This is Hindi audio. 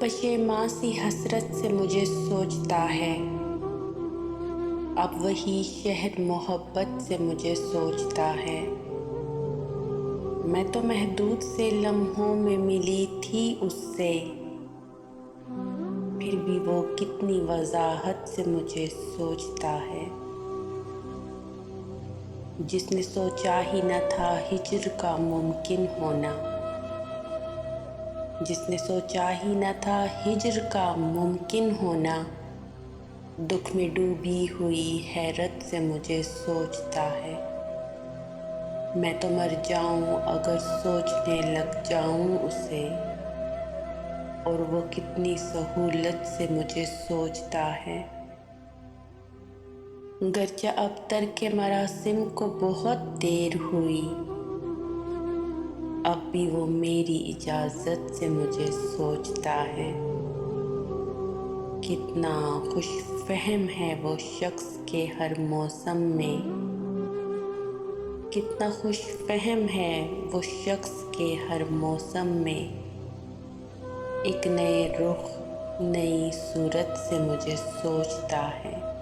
पशेमां सी हसरत से मुझे सोचता है। अब वही शहर मोहब्बत से मुझे सोचता है। मैं तो महदूद से लम्हों में मिली थी उससे, फिर भी वो कितनी वजाहत से मुझे सोचता है। जिसने सोचा ही न था हिज्र का मुमकिन होना, जिसने सोचा ही न था हिज्र का मुमकिन होना, दुख में डूबी हुई हैरत से मुझे सोचता है। मैं तो मर जाऊं अगर सोचने लग जाऊं उसे, और वो कितनी सहूलत से मुझे सोचता है। गर्चा अब तरके मरासिम को बहुत देर हुई, अब भी वो मेरी इजाज़त से मुझे सोचता है। कितना खुश फहम है वो शख्स के हर मौसम में, कितना खुश फहम है वो शख्स के हर मौसम में। एक नए रुख नई सूरत से मुझे सोचता है।